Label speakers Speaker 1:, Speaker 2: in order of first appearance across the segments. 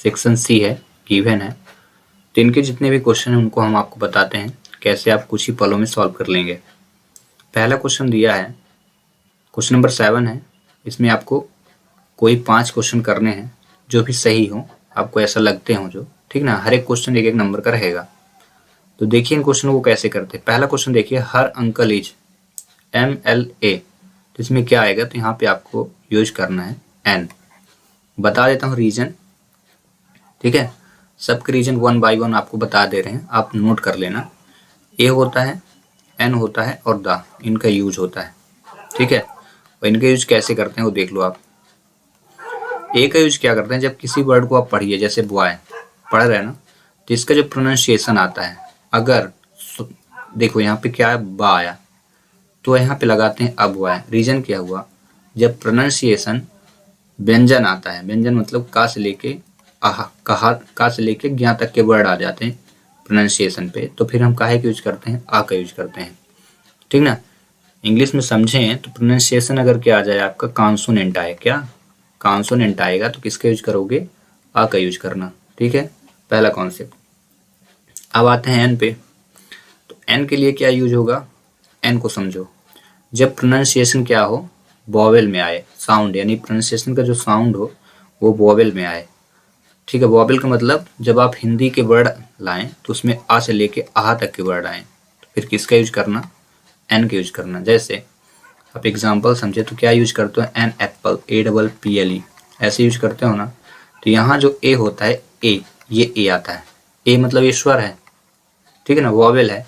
Speaker 1: Section C है, given है। तो इनके जितने भी क्वेश्चन हैं उनको हम आपको बताते हैं कैसे आप कुछ ही पलों में सॉल्व कर लेंगे। पहला क्वेश्चन दिया है, क्वेश्चन नंबर 7 है। इसमें आपको कोई 5 क्वेश्चन करने हैं जो भी सही हो, आपको ऐसा लगते हो जो, ठीक ना। हर एक क्वेश्चन एक एक नंबर का रहेगा। तो देखिए इन क्वेश्चनों को कैसे करते हैं। पहला क्वेश्चन देखिए, हर अंकल इज MLA। तो इसमें क्या आएगा, तो यहाँ पे आपको यूज करना है N। बता देता हूँ रीजन, ठीक है। सबके रीजन 1 बाय 1 आपको बता दे रहे हैं, आप नोट कर लेना। A होता है, N होता है और द, इनका यूज होता है, ठीक है। और इनका यूज कैसे करते हैं वो देख लो आप। ए का यूज क्या करते हैं, जब किसी वर्ड को आप पढ़िए, जैसे बॉय पढ़ रहे हैं ना, तो इसका जो प्रोनाउंसिएशन आता है, अगर देखो यहाँ पे क्या है, बा आया, तो यहाँ पे लगाते हैं अब हुआ है। रीजन क्या हुआ, जब प्रोनाउंसिएशन व्यंजन आता है, व्यंजन मतलब का से लेके आह, का से लेके ज्ञा तक के वर्ड आ जाते हैं प्रोनाउंसिएशन पे, तो फिर हम काहे का यूज करते हैं, आ का यूज करते हैं, ठीक ना। इंग्लिश में समझें तो प्रोनाउंसिएशन अगर क्या आ जाए आपका, कॉन्सोनेंट आए, क्या कॉन्सोनेंट आएगा, तो किसका यूज करोगे, आ का यूज करना, ठीक है। पहला कॉन्सेप्ट। अब आते हैं एन पे। तो एन के लिए क्या यूज होगा, एन को समझो। जब प्रोनाउंसिएशन क्या हो, वॉवेल में आए, साउंड यानी प्रोनाउंसिएशन का जो साउंड हो वो वॉवेल में आए, ठीक है। वॉवेल का मतलब जब आप हिंदी के वर्ड लाएं तो उसमें आ से लेके आह तक के वर्ड आए, तो फिर किसका यूज करना, एन का यूज करना। जैसे आप एग्जाम्पल समझे तो क्या यूज करते हो, एन एप्पल, APPLE, ऐसे यूज करते हो ना। तो यहाँ जो ए होता है, ए, ये ए आता है, ए मतलब ईश्वर है, ठीक है ना, वॉवेल है।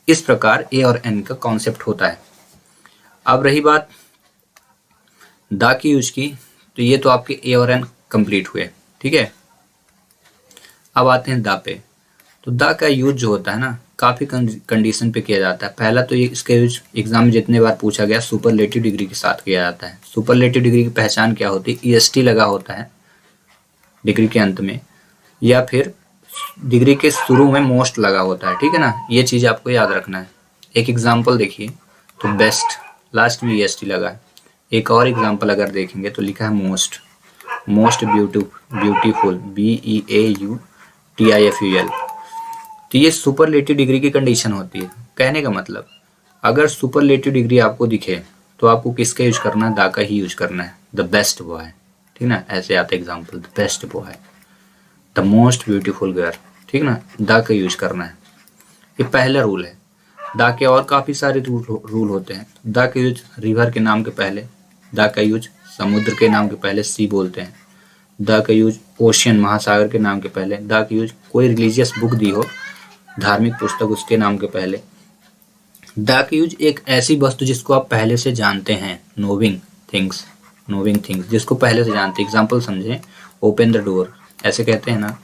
Speaker 1: इस प्रकार ए और एन का कॉन्सेप्ट होता है। अब रही बात दा की यूज की, तो ये तो आपके ए और एन कंप्लीट हुए, ठीक है। अब आते हैं दा पे। तो दा का यूज जो होता है ना, काफ़ी कंडीशन पे किया जाता है। पहला तो ये इसका यूज एग्जाम में जितने बार पूछा गया, सुपरलेटिव डिग्री के साथ किया जाता है। सुपरलेटिव डिग्री की पहचान क्या होती है, EST लगा होता है डिग्री के अंत में, या फिर डिग्री के शुरू में मोस्ट लगा होता है, ठीक है ना। ये चीज़ आपको याद रखना है। एक एग्जाम्पल देखिए, तो बेस्ट, लास्ट में EST लगा है। एक और एग्जाम्पल अगर देखेंगे तो लिखा है मोस्ट, मोस्ट ब्यूटीफुल, BEAUTIFUL। तो ये सुपरलेटिव डिग्री की कंडीशन होती है। कहने का मतलब, अगर सुपरलेटिव डिग्री आपको दिखे तो आपको किसका यूज करना है, दा का ही यूज करना है। द बेस्ट बॉय, ठीक ना, ऐसे आता है example, the best boy, the most beautiful girl, ठीक ना, दा का यूज करना है। ये पहला रूल है। दा के और काफ़ी सारे रूल होते हैं। दा का यूज रिवर के नाम के पहले, दा का यूज समुद्र के नाम के पहले सी बोलते हैं। दा का यूज ओशियन, महासागर के नाम के पहले। दा का यूज कोई रिलीजियस बुक दी हो, धार्मिक पुस्तक, उसके नाम के पहले। द का यूज एक ऐसी वस्तु जिसको आप पहले से जानते हैं, नोविंग थिंग्स, जिसको पहले से जानते हैं। एग्जाम्पल समझें, ओपन द डोर, ऐसे कहते हैं ना,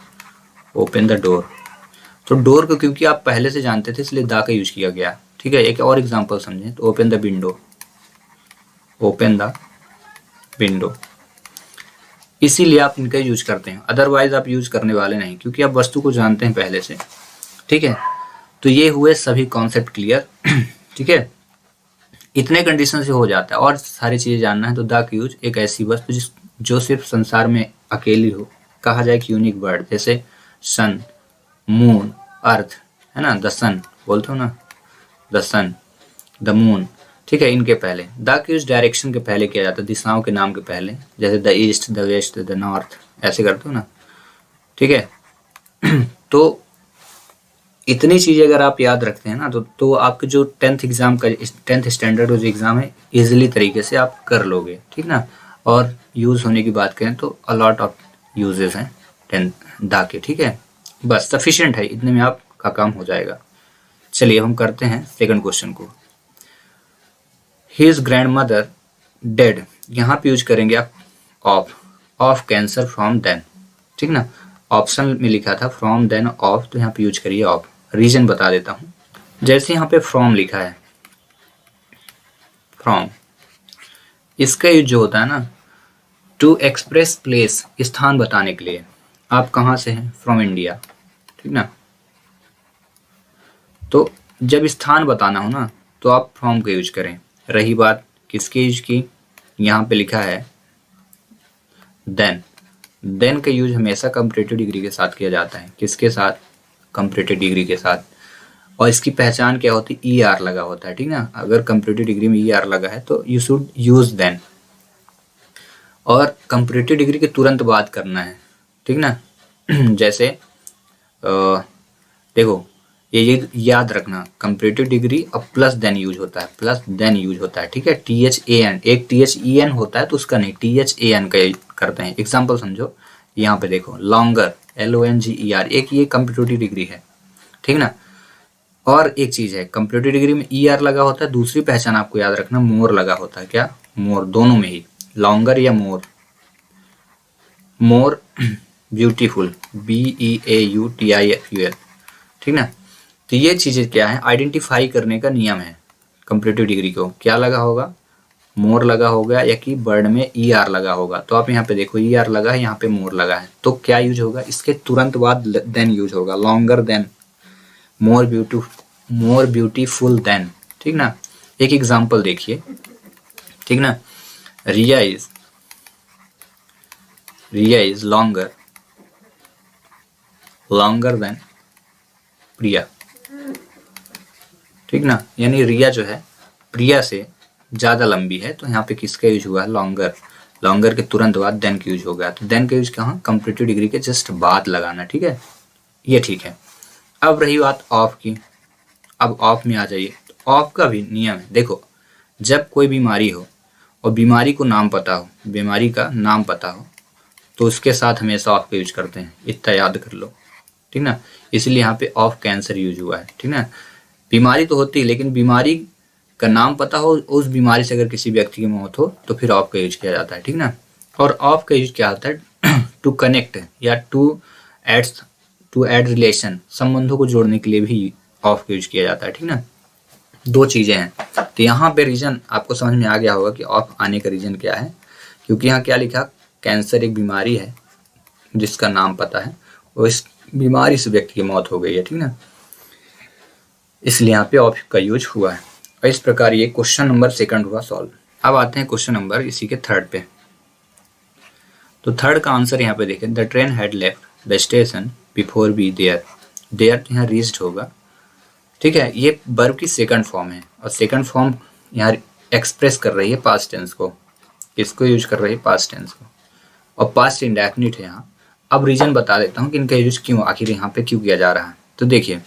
Speaker 1: ओपन द डोर। तो डोर को क्योंकि आप पहले से जानते थे इसलिए द का यूज किया गया, ठीक है। एक और एग्जाम्पल समझें, तो open the window, open the window, इसीलिए आप इनका यूज करते हैं। अदरवाइज आप यूज करने वाले नहीं, क्योंकि आप वस्तु को जानते हैं पहले से, ठीक है। तो ये हुए सभी कॉन्सेप्ट क्लियर, ठीक है। इतने कंडीशन से हो जाता है। और सारी चीज़ें जानना है तो द का यूज एक ऐसी वस्तु जो सिर्फ संसार में अकेली हो, कहा जाए कि यूनिक वर्ड, जैसे सन, मून, अर्थ, है ना, द सन बोलते हो ना, द सन, द मून, ठीक है। इनके पहले द का यूज डायरेक्शन के पहले किया जाता है, दिशाओं के नाम के पहले, जैसे the east, the west, the north, ऐसे करते हो ना, ठीक है। तो इतनी चीज़ें अगर आप याद रखते हैं ना, तो आपके जो 10th एग्जाम का, 10th स्टैंडर्ड जो एग्ज़ाम है, इजीली तरीके से आप कर लोगे, ठीक ना। और यूज़ होने की बात करें तो अलॉट ऑफ यूजेस हैं 10 दा के, ठीक है। बस सफिशिएंट है, इतने में आपका काम हो जाएगा। चलिए हम करते हैं सेकंड क्वेश्चन को। हिज ग्रैंड मदर डेड, यहाँ पे यूज करेंगे आप ऑफ कैंसर फ्रॉम देन, ठीक ना। ऑप्शन में लिखा था फ्रॉम देन ऑफ, तो यहाँ पे यूज करिए ऑफ। रीजन बता देता हूँ, जैसे यहाँ पे फ्रॉम लिखा है, फ्रॉम, इसका यूज जो होता है ना, टू एक्सप्रेस प्लेस, स्थान बताने के लिए। आप कहाँ से हैं, फ्रॉम इंडिया, ठीक ना। तो जब स्थान बताना हो ना, तो आप फ्रॉम का यूज करें। रही बात किसके यूज की, यहाँ पे लिखा है देन, देन का यूज हमेशा कंपैरेटिव डिग्री के साथ किया जाता है। किसके साथ? कंपैरेटिव डिग्री के साथ। और इसकी पहचान क्या होती है? ई आर लगा होता है, ठीक ना। अगर कंपैरेटिव डिग्री में ई आर लगा है तो यू शुड यूज देन। और कंपैरेटिव डिग्री के तुरंत बाद करना है, ठीक ना। जैसे देखो ये याद रखना, कंपैरेटिव डिग्री अब प्लस देन यूज होता है, प्लस देन यूज होता है, ठीक है। THAN, एक THEN होता है तो उसका नहीं, THAN का करते हैं। एग्जाम्पल समझो, यहाँ पे देखो लॉन्गर, LONGER, एक ये कंपैरेटिव डिग्री है, ठीक ना। और एक चीज है, कंपैरेटिव डिग्री में ER लगा होता है, दूसरी पहचान आपको याद रखना, मोर लगा होता है। क्या? मोर, दोनों में ही, लॉन्गर या मोर। मोर ब्यूटीफुल, BEAUTIFUL, ठीक ना। तो ये चीजें क्या है? आइडेंटिफाई करने का नियम है। कंपैरेटिव डिग्री को क्या लगा होगा? मोर लगा होगा, या कि वर्ड में ER लगा होगा। तो आप यहाँ पे देखो ER लगा है, यहाँ पे मोर लगा है, तो क्या यूज होगा? इसके तुरंत बाद देन यूज होगा, longer than, more beautiful then, ठीक ना। एक एग्जाम्पल देखिए, ठीक ना। रिया इज लॉन्गर देन प्रिया, ठीक ना। यानी रिया जो है प्रिया से ज्यादा लंबी है, तो यहाँ पे किसका यूज हुआ? लॉन्गर। लॉन्गर के तुरंत बाद देन का यूज हो गया। तो देन का यूज कहाँ? कंपैरेटिव डिग्री के जस्ट बाद लगाना, ठीक है। ये ठीक है। अब रही बात ऑफ की। अब ऑफ में आ जाइए। तो ऑफ का भी नियम है। देखो, जब कोई बीमारी हो और बीमारी को नाम पता हो, बीमारी का नाम पता हो, तो उसके साथ हमेशा ऑफ का यूज करते हैं। इतना याद कर लो, ठीक ना। इसलिए यहाँ पे ऑफ कैंसर यूज हुआ है, ठीक ना। बीमारी तो होती है, लेकिन बीमारी का नाम पता हो, उस बीमारी से अगर किसी व्यक्ति की मौत हो तो फिर ऑफ का यूज किया जाता है, ठीक ना। और ऑफ का यूज क्या होता है? टू कनेक्ट या टू एड रिलेशन, संबंधों को जोड़ने के लिए भी ऑफ का यूज किया जाता है, ठीक ना। दो चीजें हैं। तो यहाँ पे रीजन आपको समझ में आ गया होगा कि ऑफ आने का रीजन क्या है। क्योंकि यहाँ क्या लिखा? कैंसर एक बीमारी है जिसका नाम पता है, और इस बीमारी से व्यक्ति की मौत हो गई है, ठीक ना। इसलिए यहाँ पे ऑफ का यूज हुआ है। और इस प्रकार ये क्वेश्चन नंबर 2 हुआ सॉल्व। अब आते हैं क्वेश्चन नंबर इसी के 3 पे। तो 3 का आंसर यहाँ पे देखें, the train had left the station before be there. There यहाँ रीच्ड होगा, ठीक है। ये वर्ब की सेकंड फॉर्म है, और सेकंड फॉर्म यहाँ एक्सप्रेस कर रही है पास्ट टेंस को। किसको यूज कर रही है? पास्ट टेंस को। और पास्ट इंडेफिनिट है यहाँ। अब रीजन बता देता हूँ कि इनका यूज क्यों, आखिर यहाँ पे क्यों किया जा रहा है। तो देखिए,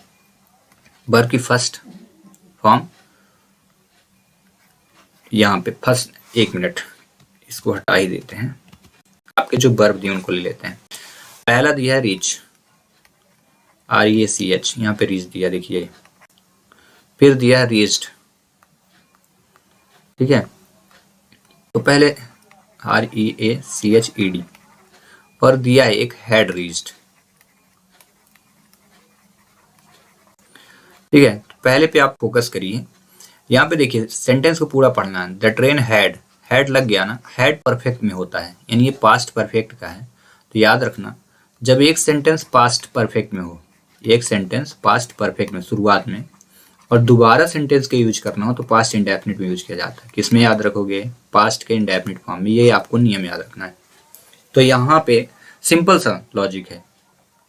Speaker 1: वर्ब की फर्स्ट फॉर्म यहाँ पे फर्स्ट, 1 मिनट इसको हटा ही देते हैं। आपके जो वर्ब दिए उनको ले लेते हैं। पहला दिया है रीच, REACH, यहाँ पे रीच दिया, देखिए। फिर दिया है रीच्ड, ठीक है। तो पहले REACHED, और दिया है एक हैड रीच्ड, ठीक है। पहले पे आप फोकस करिए। यहाँ पे देखिए, सेंटेंस को पूरा पढ़ना है। द ट्रेन हैड लग गया ना, हैड परफेक्ट में होता है, यानी ये पास्ट परफेक्ट का है। तो याद रखना, जब एक सेंटेंस पास्ट परफेक्ट में हो, एक सेंटेंस पास्ट परफेक्ट में शुरुआत में, और दोबारा सेंटेंस का यूज करना हो तो पास्ट इंडेफिनिट में यूज किया जाता है। किसमें याद रखोगे? पास्ट के इंडेफिनिट फॉर्म में। ये आपको नियम याद रखना है। तो यहाँ पे सिंपल सा लॉजिक है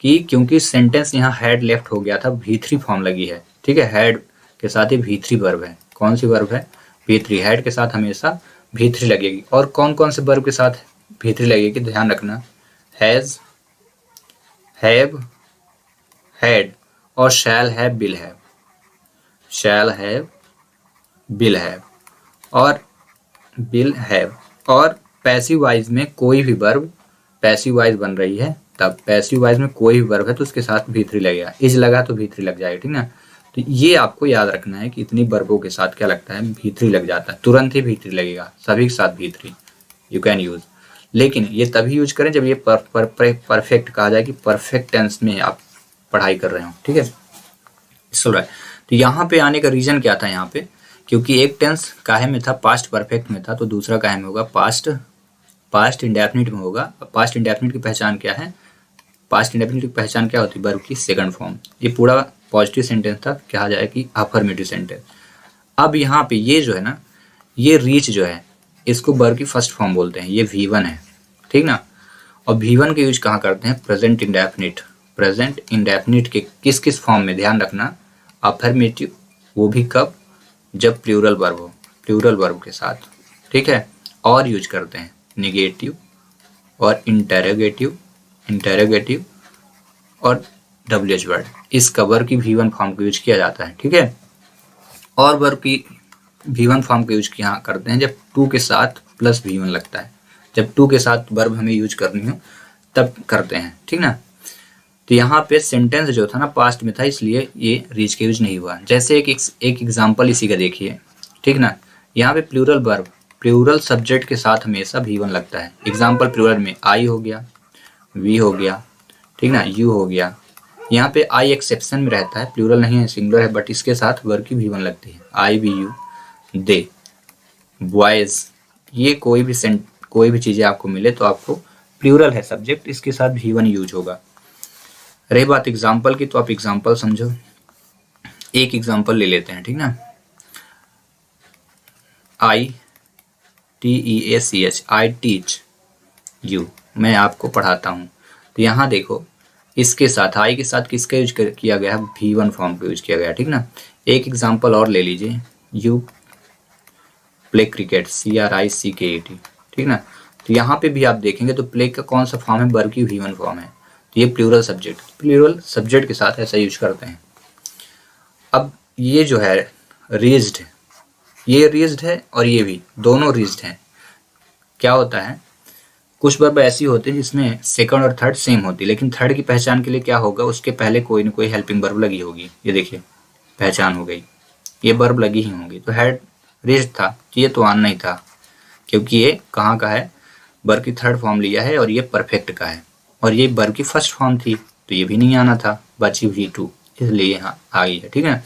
Speaker 1: कि क्योंकि सेंटेंस यहाँ हैड लेफ्ट हो गया था, V3 फॉर्म लगी है, ठीक है। हैड के साथ ही V3 वर्ब है। कौन सी वर्ब है? V3। हैड के साथ हमेशा V3 लगेगी। और कौन कौन से वर्ब के साथ V3 लगेगी? ध्यान रखना, हैज, हैव, हैड, और shall have, will have, shall have, will have, और विल हैव। और पैसिव वाइज में कोई भी वर्ब पैसिव वाइज बन रही है, तब पैसिव वाइज में कोई भी वर्ब है तो उसके साथ V3 लगेगा। इज लगा तो V3 लग जाएगा, ठीक ना। तो ये आपको याद रखना है कि इतनी वर्बों के साथ क्या लगता है? V3 लग जाता है, तुरंत ही V3 लगेगा, सभी के साथ V3 यू कैन यूज। लेकिन ये तभी यूज करें जब ये परफेक्ट कहा जाए, कि परफेक्ट टेंस में आप पढ़ाई कर रहे हो, ठीक है। चलो, तो यहाँ पे आने का रीजन क्या था? यहाँ पे क्योंकि एक टेंस काहे में था? पास्ट परफेक्ट में था, तो दूसरा काहे में होगा? पास्ट इंडेफिनिट में होगा। पास्ट इंडेफिनिट की पहचान क्या है? पास्ट इंडेफिनिट की पहचान क्या होती है? वर्ब की सेकंड फॉर्म। ये पूरा पॉजिटिव सेंटेंस था, कहा जाए कि अफर्मेटिव सेंटेंस। अब यहाँ पे ये जो है ना, ये रीच जो है, इसको वर्ब की फर्स्ट फॉर्म बोलते हैं, ये V1 है, ठीक ना। और V1 के यूज कहाँ करते हैं, प्रेजेंट इंडेफिनिट। प्रेजेंट इंडेफिनिट के किस किस फॉर्म में, ध्यान रखना, अफर्मेटिव, वो भी कब, जब प्लूरल वर्ब हो, प्लूरल वर्ब के साथ, ठीक है। और यूज करते हैं निगेटिव और इंटेरोगेटिव, इंटेरोगेटिव और WH वर्ड, इस वर्ब की V1 फॉर्म को यूज किया जाता है, ठीक है। और वर्ब की V1 फॉर्म को यूज किया करते हैं जब टू के साथ प्लस V1 लगता है, जब टू के साथ वर्ब हमें यूज करनी हो तब करते हैं, ठीक ना। तो यहाँ पे सेंटेंस जो था ना पास्ट में था, इसलिए ये रीच के यूज नहीं हुआ। जैसे एक एग्जाम्पल इसी का देखिए, ठीक ना। यहाँ पे प्लूरल वर्ब, प्लूरल सब्जेक्ट के साथ हमेशा V1 लगता है। एग्जाम्पल प्लूरल में आई हो गया, वी हो गया, ठीक ना, यू हो गया। यहाँ पे आई एक्सेप्शन में रहता है, प्लूरल नहीं है, सिंगुलर है, बट इसके साथ वर्ब की V1 लगती है। आई, वी, यू, दे, बॉयज, ये कोई भी चीज़ें आपको मिले तो आपको प्लूरल है सब्जेक्ट, इसके साथ V1 यूज होगा। रही बात एग्जाम्पल की, तो आप एग्जाम्पल समझो। एक एग्जाम्पल ले लेते हैं, ठीक ना। ITEACH, आई टीच यू, मैं आपको पढ़ाता हूँ। तो यहाँ देखो, इसके साथ, आई के साथ किसका यूज किया गया है, V1 फॉर्म का यूज किया गया, ठीक ना। एक एग्जाम्पल और ले लीजिए, यू प्ले क्रिकेट, CRICKET, ठीक ना। तो यहाँ पे भी आप देखेंगे तो प्ले का कौन सा फॉर्म है, वर्ब की V1 फॉर्म है। तो ये प्लूरल सब्जेक्ट के साथ ऐसा यूज करते हैं। अब ये जो है रेज्ड, ये रेज्ड है और ये भी, दोनों रेज्ड हैं। क्या होता है, कुछ वर्ब ऐसी होती है जिसमें सेकंड और थर्ड सेम होती है, लेकिन थर्ड की पहचान के लिए क्या होगा, उसके पहले कोई ना कोई हेल्पिंग वर्ब लगी होगी। ये देखिए, पहचान हो गई, ये वर्ब लगी ही होंगी। तो हेड रेज्ड था, तो ये तो आना नहीं था, क्योंकि ये कहाँ का है, वर्ब की थर्ड फॉर्म लिया है और ये परफेक्ट का है, और ये वर्ब की फर्स्ट फॉर्म थी, तो ये भी नहीं आना था, बची V2, इसलिए यहाँ आ गई है, ठीक है।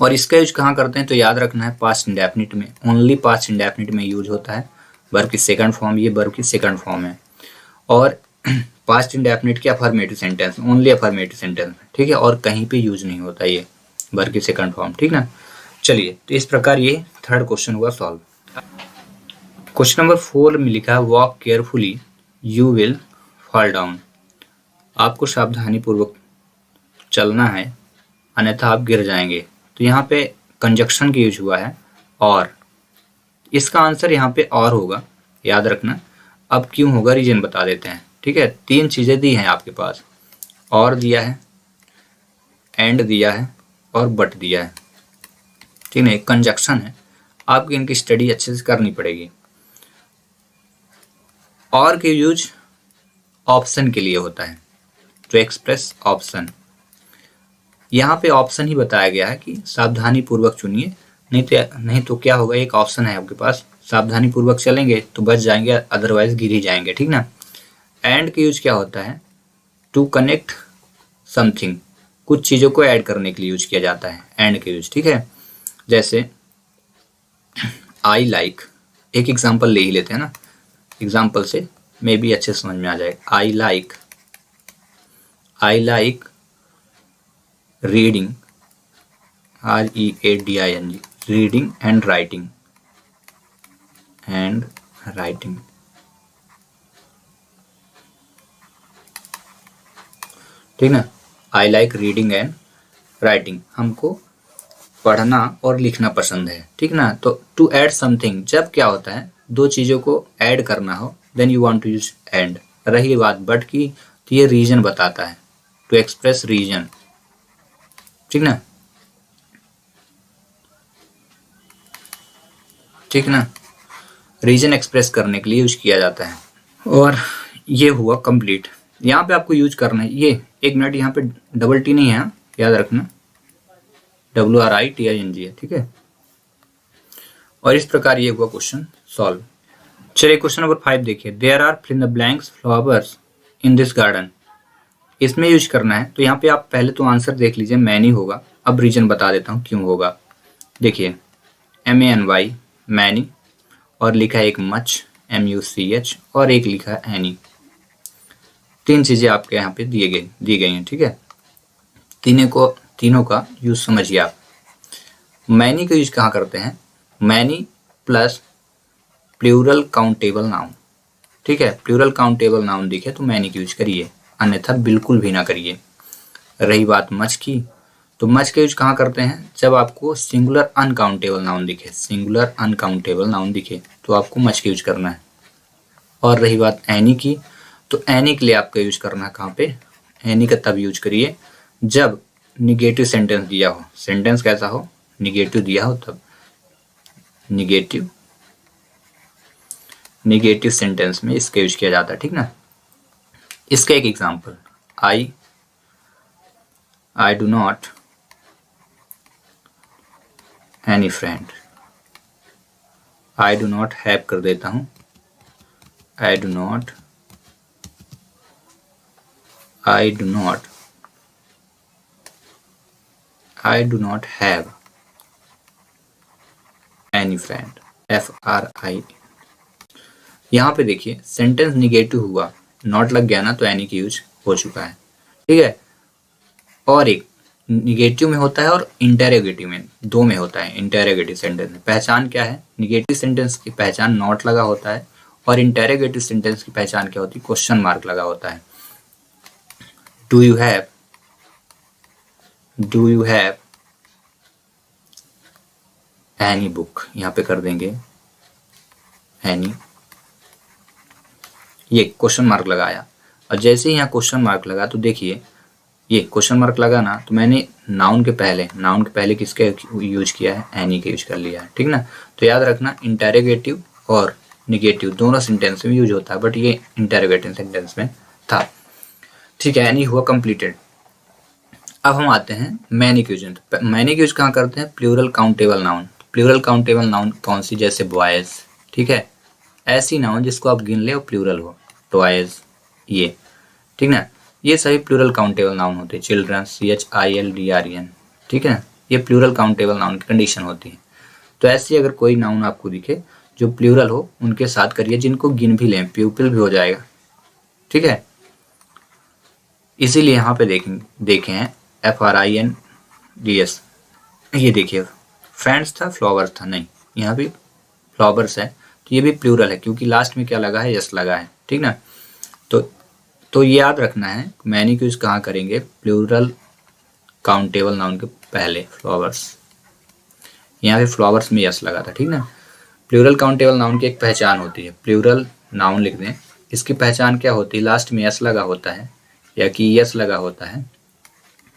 Speaker 1: और इसका यूज कहाँ करते हैं, तो याद रखना है पास्ट इंडेफिनिट में, ओनली पास्ट इंडेफिनिट में यूज होता है। वर्ब की सेकंड फॉर्म, ये वर्ब की सेकंड फॉर्म है। और पास्ट इंडेफिनिट के affirmative sentence, only affirmative sentence में, ठीक है, और कहीं पे यूज नहीं होता ये वर्ब की सेकंड फॉर्म, ठीक ना। चलिए, तो इस प्रकार ये थर्ड क्वेश्चन हुआ सॉल्व। क्वेश्चन नंबर 4 में लिखा है walk carefully you will fall down. आपको सावधानी पूर्वक चलना है, अन्यथा आप गिर जाएंगे। तो यहाँ पे कंजक्शन की यूज हुआ है, और इसका आंसर यहाँ पे और होगा, याद रखना। अब क्यों होगा, रीजन बता देते हैं, ठीक है। 3 चीज़ें दी हैं आपके पास, और दिया है, एंड दिया है, और बट दिया है, ठीक है। कंजक्शन है, आपको इनकी स्टडी अच्छे से करनी पड़ेगी। और के यूज ऑप्शन के लिए होता है, टू एक्सप्रेस ऑप्शन। यहाँ पे ऑप्शन ही बताया गया है कि सावधानी पूर्वक चुनिए, नहीं तो क्या होगा, एक ऑप्शन है आपके पास, सावधानी पूर्वक चलेंगे तो बच जाएंगे, अदरवाइज गिर ही जाएंगे, ठीक ना। एंड के यूज क्या होता है, टू कनेक्ट समथिंग, कुछ चीज़ों को ऐड करने के लिए यूज किया जाता है एंड के यूज, ठीक है। जैसे आई लाइक, एक एग्जाम्पल ले ही लेते हैं ना, एग्जाम्पल से मे भी अच्छे समझ में आ जाएगा। I like reading, READING, reading and writing, ठीक ना। I like reading and writing, हमको पढ़ना और लिखना पसंद है, ठीक ना। तो टू ऐड समथिंग, जब क्या होता है, 2 चीज़ों को ऐड करना हो, then you want to use and. रही बात बट की, तो ये रीजन बताता है, टू एक्सप्रेस रीजन, ठीक ना, ठीक ना। रीजन एक्सप्रेस करने के लिए यूज किया जाता है। और ये हुआ कंप्लीट। यहाँ पे आपको यूज करना है, ये 1 मिनट, यहाँ पे डबल टी नहीं है, याद रखना, WRITING है, ठीक है। और इस प्रकार ये हुआ क्वेश्चन सॉल्व। चलिए क्वेश्चन नंबर 5 देखिए, there are fill in the blanks flowers in this garden. इसमें यूज करना है, तो यहाँ पे आप पहले तो आंसर देख लीजिए, मैनी होगा। अब रीजन बता देता हूँ क्यों होगा। देखिए, MANY, मैनी, और लिखा है एक मच, MUCH, और एक लिखा है एनी। 3 चीज़ें आपके यहाँ पे दी गई हैं, ठीक है। तीनों का यूज समझिए आप। मैनी का यूज कहाँ करते हैं, many plus plural countable noun, ठीक है, प्लूरल काउंटेबल नाउन दिखे तो मैनी का यूज करिए, अन्यथा बिल्कुल भी ना करिए। रही बात मच की, तो मच का यूज कहाँ करते हैं, जब आपको सिंगुलर अनकाउंटेबल नाउन दिखे, सिंगुलर अनकाउंटेबल नाउन दिखे तो आपको मच का यूज करना है। और रही बात एनी की, तो एनी के लिए आपका यूज करना है कहाँ पे, एनी का तब यूज करिए जब निगेटिव सेंटेंस दिया हो। सेंटेंस कैसा हो, निगेटिव दिया हो तब। निगेटिव सेंटेंस में इसका यूज किया जाता है, ठीक ना। इसका एक example, I do not any friend, I do not have कर देता हूं, I do not have any friend, FRI। यहाँ पे देखिए सेंटेंस निगेटिव हुआ, नॉट लग गया ना तो एनी की यूज हो चुका है, ठीक है। और एक निगेटिव में होता है और इंटेरोगेटिव में, दो में होता है। इंटेरोगेटिव सेंटेंस में पहचान क्या है, निगेटिव सेंटेंस की पहचान नॉट लगा होता है, और इंटेरोगेटिव सेंटेंस की पहचान क्या होती है, क्वेश्चन मार्क लगा होता है। Do you have any book, यहाँ पे कर देंगे एनी, ये क्वेश्चन मार्क लगाया। और जैसे ही यहाँ क्वेश्चन मार्क लगा तो देखिए ये क्वेश्चन मार्क लगा ना, तो मैंने नाउन के पहले किसका यूज किया है, एनी का यूज कर लिया है, ठीक ना। तो याद रखना इंटेरोगेटिव और निगेटिव दोनों सेंटेंस में यूज होता है, बट ये इंटेरोगेटिव सेंटेंस में था, ठीक है। एनी हुआ कंप्लीटेड। अब हम आते हैं मैनी के यूज। मैनी के यूज कहाँ करते हैं, plural countable noun. Plural countable noun कौन सी, जैसे बॉयज, ठीक है, ऐसी नाउन जिसको आप गिन ले और प्लूरल हो, टॉयज, ये, ठीक ना, ये सभी प्लूरल काउंटेबल नाउन होते हैं। चिल्ड्रन, CHILDREN, ठीक है, ये प्लूरल काउंटेबल नाउन की कंडीशन होती है। तो ऐसी अगर कोई नाउन आपको दिखे जो प्लूरल हो, उनके साथ करिए, जिनको गिन भी लें, प्यूपिल भी हो जाएगा, ठीक है। इसीलिए यहाँ पे देखें हैं FRINDS, ये देखिए फ्रेंड्स था, फ्लावर्स था, नहीं, यहाँ भी फ्लावर्स है, तो ये भी प्लूरल है क्योंकि लास्ट में क्या लगा है, यस लगा है, ठीक ना। तो ये याद रखना है, मैनी को यूज कहाँ करेंगे, प्लूरल काउंटेबल नाउन के पहले, फ्लावर्स, यहाँ पे फ्लावर्स में यस लगा था, ठीक ना। प्लूरल काउंटेबल नाउन की एक पहचान होती है, प्लूरल नाउन लिख दें, इसकी पहचान क्या होती है, लास्ट में यस लगा होता है, या कि यस लगा होता है,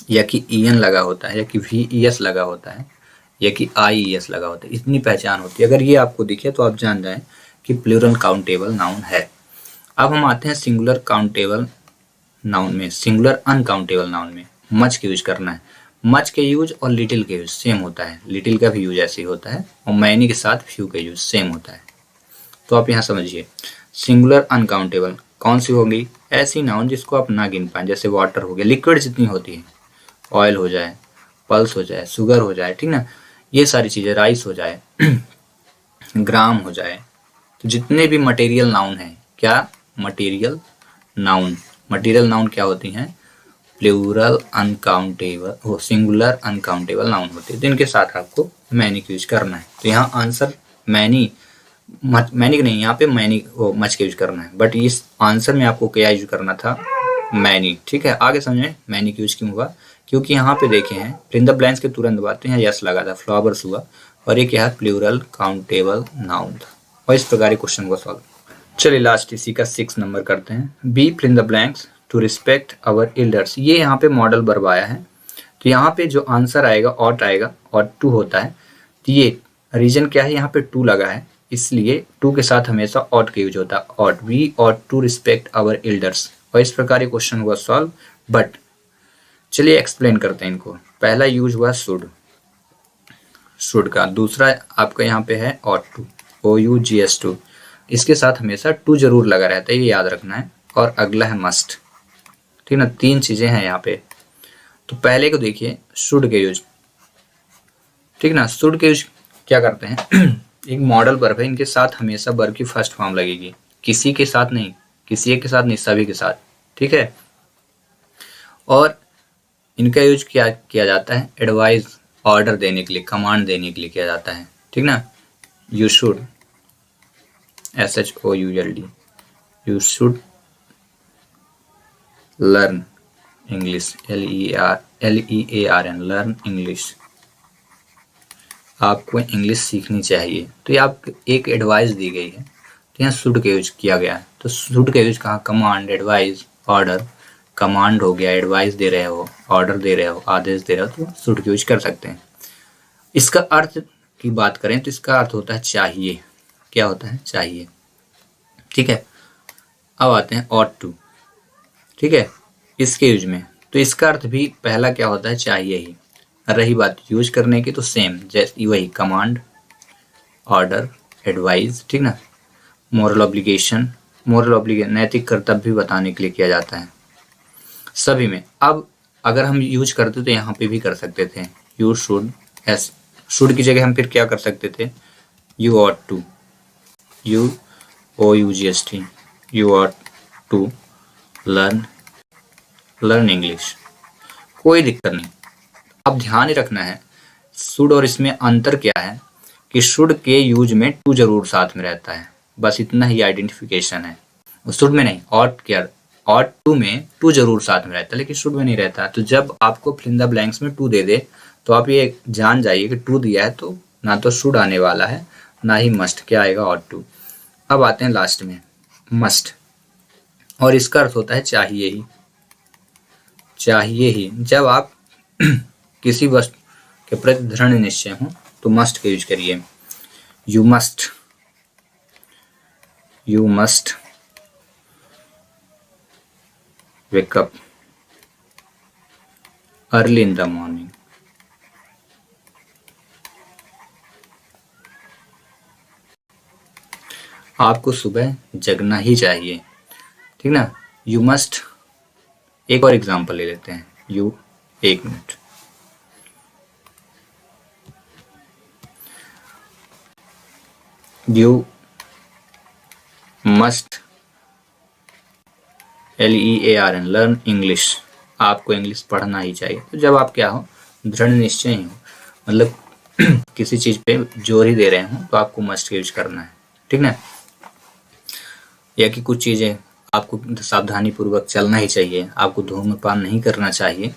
Speaker 1: या कि EN लगा होता है, या कि VES लगा होता है, या कि IES लगा होता है, इतनी पहचान होती है। अगर ये आपको दिखे तो आप जान जाएं कि प्लूरल काउंटेबल नाउन है। अब हम आते हैं सिंगुलर काउंटेबल नाउन में, सिंगुलर अनकाउंटेबल नाउन में मच के यूज करना है। मच के यूज और लिटिल के यूज सेम होता है, लिटिल का भी यूज ऐसे ही होता है, और मैनी के साथ फ्यू का यूज सेम होता है। तो आप यहाँ समझिए, सिंगुलर अनकाउंटेबल कौन सी होगी, ऐसी नाउन जिसको आप ना गिन पाए, जैसे वाटर हो गया, लिक्विड जितनी होती है, ऑयल हो जाए, पल्स हो जाए, शुगर हो जाए, ठीक ना, ये सारी चीज़ें, राइस हो जाए, ग्राम हो जाए, तो जितने भी मटेरियल नाउन है, क्या मटेरियल नाउन क्या होती हैं, प्लूरल अनकाउंटेबल हो, सिंगुलर अनकाउंटेबल नाउन होती है, जिनके साथ आपको मैनी का यूज करना है। तो यहाँ आंसर मैनी नहीं, यहाँ पे मैनी मच का यूज करना है, बट इस आंसर में आपको क्या यूज करना था, मैनी, ठीक है। आगे समझें मैनी का यूज क्यों हुआ, क्योंकि यहाँ पे देखे हैं फिल द ब्लैंक्स के तुरंत बाद तो यहाँ यस लगा था, फ्लावर्स हुआ, और ये क्या है, प्लूरल काउंटेबल नाउन था, और इस प्रकार क्वेश्चन को सॉल्व। चलिए लास्ट इसी का 6 नंबर करते हैं, be fill in the blanks to respect our elders. ये यहाँ पे मॉडल वर्ब आया है, तो यहाँ पे जो आंसर आएगा ऑट आएगा, और टू होता है, तो ये रीजन क्या है, यहाँ पे टू लगा है, इसलिए टू के साथ हमेशा ऑट का यूज होता है, ought, we ought to respect our elders, और इस प्रकार ये क्वेश्चन हुआ सॉल्व। बट चलिए एक्सप्लेन करते हैं इनको। पहला यूज हुआ शुड का, दूसरा आपका यहाँ पे है ऑट टू, OUGS टू, इसके साथ हमेशा टू जरूर लगा रहता है, ये याद रखना है, और अगला है मस्ट, ठीक ना, 3 चीजें हैं यहाँ पे। तो पहले को देखिए शुड के यूज, ठीक ना, शुड के यूज क्या करते हैं एक मॉडल वर्ब है, इनके साथ हमेशा वर्ब की फर्स्ट फॉर्म लगेगी, किसी के साथ नहीं, किसी एक के साथ नहीं, सभी के साथ, ठीक है। और इनका यूज क्या किया जाता है, एडवाइस, ऑर्डर देने के लिए, कमांड देने के लिए किया जाता है, ठीक ना। You should, SHOULD, you should learn English, LEARN, learn English. आपको इंग्लिश सीखनी चाहिए। तो ये आप एक एडवाइस दी गई है, तो यहाँ शुड का यूज किया गया है। तो शुड का यूज कहाँ, कमांड, एडवाइस, ऑर्डर। कमांड हो गया, एडवाइस दे रहे हो, ऑर्डर दे रहे हो, आदेश दे रहे हो, तो शुड का यूज कर सकते हैं। इसका अर्थ की बात करें तो इसका अर्थ होता है चाहिए। क्या होता है, चाहिए। ठीक है, अब आते हैं ought to। ठीक है, इसके यूज में तो इसका अर्थ भी पहला क्या होता है, चाहिए ही। रही बात यूज करने की तो सेम, जैसे वही कमांड, ऑर्डर, एडवाइस। ठीक ना, मोरल ऑब्लिगेशन, नैतिक कर्तव्य भी बताने के लिए किया जाता है सभी में। अब अगर हम यूज करते तो यहाँ पे भी कर सकते थे, यू शुड, एस शुड की जगह हम फिर क्या कर सकते थे, you ought to, UOUGHT, you ought to learn English. कोई दिक्कत नहीं। अब ध्यान ही रखना है शुड और इसमें अंतर क्या है, कि शुड के यूज में टू जरूर साथ में रहता है, बस इतना ही आइडेंटिफिकेशन है। शुड में नहीं, ऑट टू में टू जरूर साथ में रहता है, लेकिन शुड में नहीं रहता। तो जब आपको फिल इन द ब्लैंक्स में टू दे दे तो आप ये जान जाइए कि टू दिया है तो ना तो शुड आने वाला है ना ही मस्ट, क्या आएगा, ऑट टू। अब आते हैं लास्ट में मस्ट, और इसका अर्थ होता है चाहिए ही। चाहिए ही, जब आप किसी वस्तु के प्रति दृढ़ निश्चय हो तो मस्ट का यूज करिए। You must wake up early in the morning। आपको सुबह जगना ही चाहिए। ठीक ना, यू मस्ट, एक और एग्जांपल ले लेते हैं। एक minute, you must LEARN, learn English. आपको इंग्लिश पढ़ना ही चाहिए। तो जब आप क्या हो, दृढ़ निश्चय हो, मतलब किसी चीज पे जोर ही दे रहे हो, तो आपको मस्ट यूज करना है। ठीक ना, या कि कुछ चीजें आपको सावधानी पूर्वक चलना ही चाहिए, आपको धूम्रपान नहीं करना चाहिए,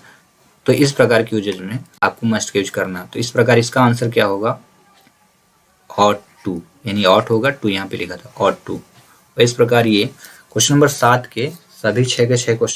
Speaker 1: तो इस प्रकार की यूजेज में आपको मस्ट यूज करना। तो इस प्रकार इसका आंसर क्या होगा, ऑट टू, यानी ऑट होगा, टू यहाँ पे लिखा था, ऑट टू। इस प्रकार ये क्वेश्चन नंबर 7 के सभी 6 के 6 क्वेश्चन